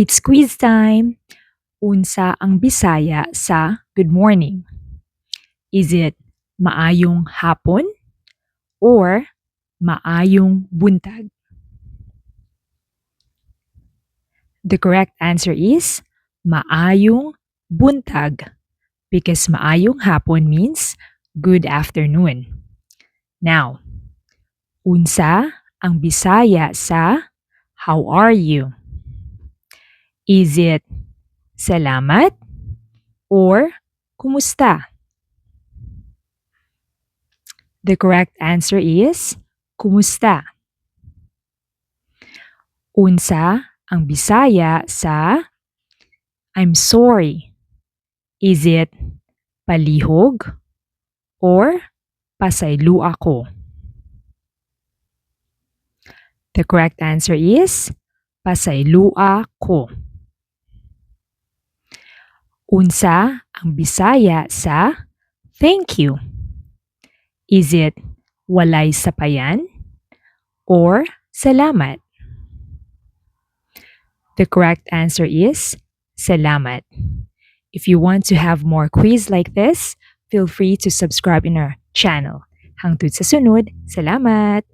It's quiz time! Unsa ang Bisaya sa good morning? Is it maayong hapon or maayong buntag? The correct answer is maayong buntag because maayong hapon means good afternoon. Now, unsa ang Bisaya sa how are you? Is it salamat or kumusta? The correct answer is kumusta. Unsa ang Bisaya sa I'm sorry? Is it palihog or pasaylo ako? The correct answer is pasaylo ako. Unsa ang Bisaya sa thank you? Is it walay sapayan or salamat? The correct answer is salamat. If you want to have more quiz like this, feel free to subscribe in our channel. Hangtod sa sunod, salamat!